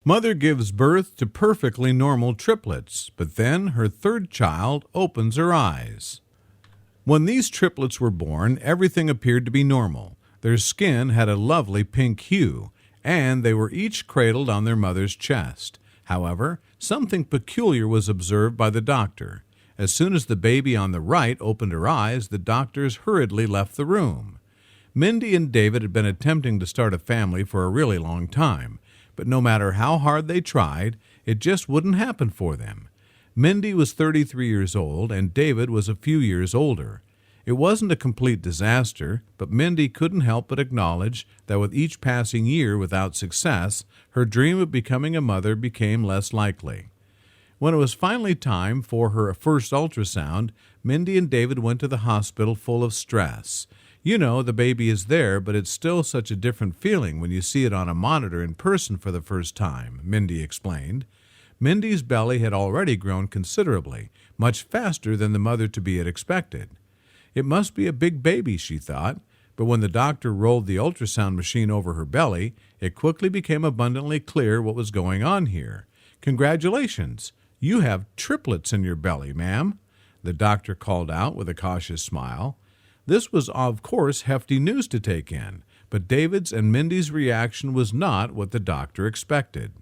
Mother gives birth to perfectly normal triplets, but then her third child opens her eyes. When these triplets were born, everything appeared to be normal. Their skin had a lovely pink hue, and they were each cradled on their mother's chest. However, something peculiar was observed by the doctor. As soon as the baby on the right opened her eyes, the doctors hurriedly left the room. Mindy and David had been attempting to start a family for a really long time, but no matter how hard they tried, it just wouldn't happen for them. Mindy was 33 years old, and David was a few years older. It wasn't a complete disaster, but Mindy couldn't help but acknowledge that with each passing year without success, her dream of becoming a mother became less likely. When it was finally time for her first ultrasound, Mindy and David went to the hospital full of stress. You know, the baby is there, but it's still such a different feeling when you see it on a monitor in person for the first time, Mindy explained. Mindy's belly had already grown considerably, much faster than the mother-to-be had expected. It must be a big baby, she thought, but when the doctor rolled the ultrasound machine over her belly, it quickly became abundantly clear what was going on here. "Congratulations! You have triplets in your belly, ma'am," the doctor called out with a cautious smile. This was, of course, hefty news to take in, but David's and Mindy's reaction was not what the doctor expected.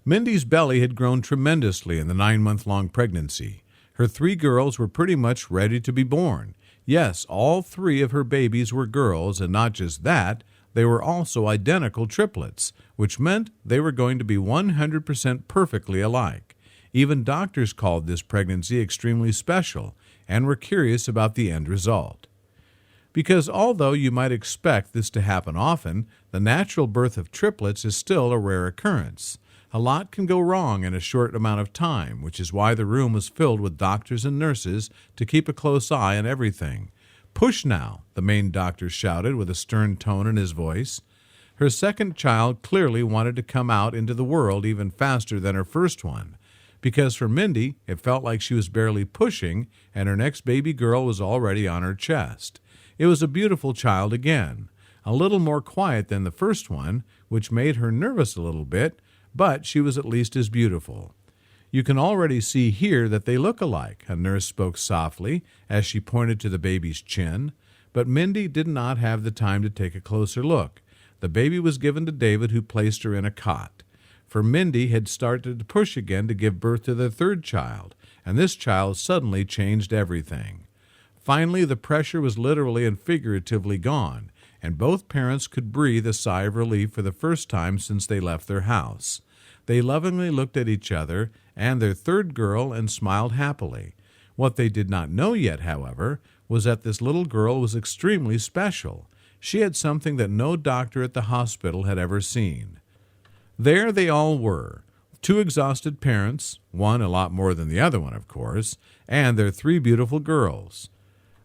Mindy's belly had grown tremendously in the 9-month-long pregnancy. Her 3 girls were pretty much ready to be born. Yes, all 3 of her babies were girls, and not just that, they were also identical triplets, which meant they were going to be 100% perfectly alike. Even doctors called this pregnancy extremely special and were curious about the end result. Because although you might expect this to happen often, the natural birth of triplets is still a rare occurrence. A lot can go wrong in a short amount of time, which is why the room was filled with doctors and nurses to keep a close eye on everything. "Push now," the main doctor shouted with a stern tone in his voice. Her second child clearly wanted to come out into the world even faster than her first one, because for Mindy it felt like she was barely pushing and her next baby girl was already on her chest. It was a beautiful child again, a little more quiet than the first one, which made her nervous a little bit, but she was at least as beautiful. "You can already see here that they look alike," a nurse spoke softly as she pointed to the baby's chin. But Mindy did not have the time to take a closer look. The baby was given to David, who placed her in a cot. For Mindy had started to push again to give birth to their third child, and this child suddenly changed everything. Finally, the pressure was literally and figuratively gone, and both parents could breathe a sigh of relief for the first time since they left their house. They lovingly looked at each other and their third girl and smiled happily. What they did not know yet, however, was that this little girl was extremely special. She had something that no doctor at the hospital had ever seen. There they all were, 2 exhausted parents, one a lot more than the other one, of course, and their 3 beautiful girls.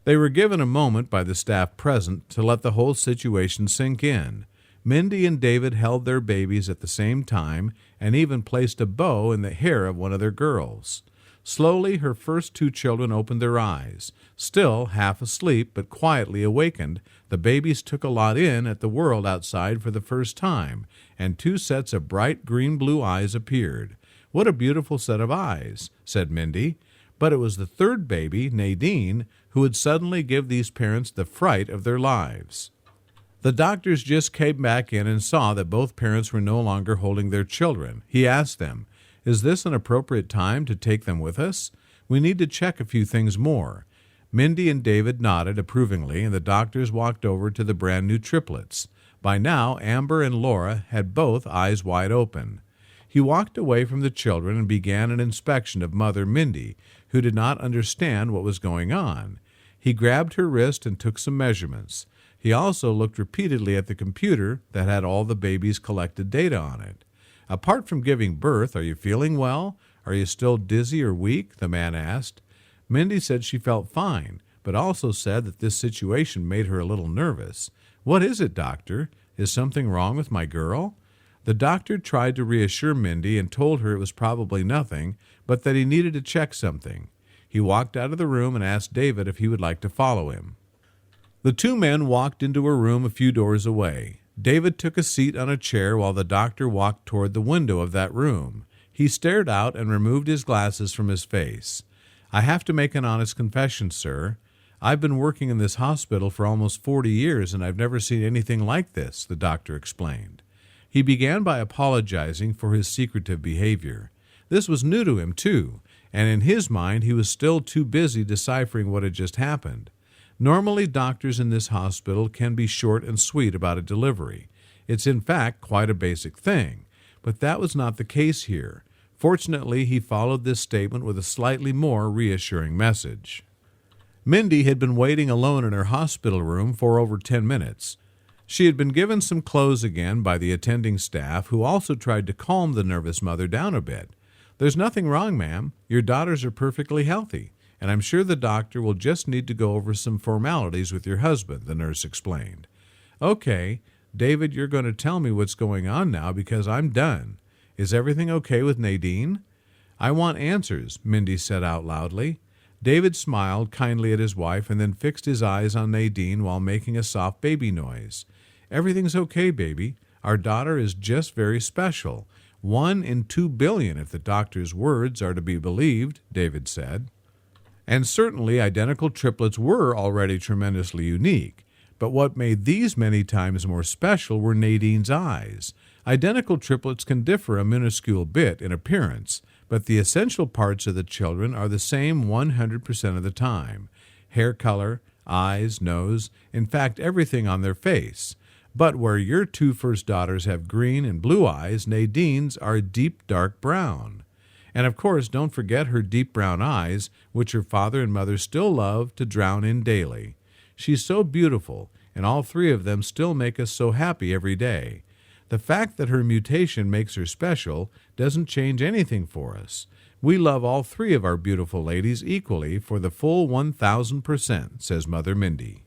They were given a moment by the staff present to let the whole situation sink in. Mindy and David held their babies at the same time and even placed a bow in the hair of one of their girls. Slowly, her first 2 children opened their eyes. Still half asleep but quietly awakened, the babies took a lot in at the world outside for the first time, and 2 sets of bright green-blue eyes appeared. "What a beautiful set of eyes," said Mindy. But it was the third baby, Nadine, who would suddenly give these parents the fright of their lives. The doctors just came back in and saw that both parents were no longer holding their children. He asked them, "Is this an appropriate time to take them with us? We need to check a few things more." Mindy and David nodded approvingly, and the doctors walked over to the brand-new triplets. By now, Amber and Laura had both eyes wide open. He walked away from the children and began an inspection of Mother Mindy, who did not understand what was going on. He grabbed her wrist and took some measurements. He also looked repeatedly at the computer that had all the baby's collected data on it. "Apart from giving birth, are you feeling well? Are you still dizzy or weak?" the man asked. Mindy said she felt fine, but also said that this situation made her a little nervous. "What is it, doctor? Is something wrong with my girl?" The doctor tried to reassure Mindy and told her it was probably nothing, but that he needed to check something. He walked out of the room and asked David if he would like to follow him. The 2 men walked into a room a few doors away. David took a seat on a chair while the doctor walked toward the window of that room. He stared out and removed his glasses from his face. "I have to make an honest confession, sir. I've been working in this hospital for almost 40 years, and I've never seen anything like this," the doctor explained. He began by apologizing for his secretive behavior. This was new to him, too, and in his mind he was still too busy deciphering what had just happened. Normally, doctors in this hospital can be short and sweet about a delivery. It's in fact quite a basic thing, but that was not the case here. Fortunately, he followed this statement with a slightly more reassuring message. Mindy had been waiting alone in her hospital room for over 10 minutes. She had been given some clothes again by the attending staff, who also tried to calm the nervous mother down a bit. "There's nothing wrong, ma'am. Your daughters are perfectly healthy, and I'm sure the doctor will just need to go over some formalities with your husband," the nurse explained. "Okay, David, you're going to tell me what's going on now because I'm done. Is everything okay with Nadine?" "I want answers," Mindy said out loudly. David smiled kindly at his wife and then fixed his eyes on Nadine while making a soft baby noise. "Everything's okay, baby. Our daughter is just very special. 1 in 2 billion if the doctor's words are to be believed," David said. And certainly identical triplets were already tremendously unique. But what made these many times more special were Nadine's eyes. Identical triplets can differ a minuscule bit in appearance, but the essential parts of the children are the same 100% of the time. Hair color, eyes, nose, in fact everything on their face. But where your 2 first daughters have green and blue eyes, Nadine's are deep dark brown. And of course, don't forget her deep brown eyes, which her father and mother still love to drown in daily. She's so beautiful, and all 3 of them still make us so happy every day. The fact that her mutation makes her special doesn't change anything for us. We love all 3 of our beautiful ladies equally for the full 1,000%, says Mother Mindy.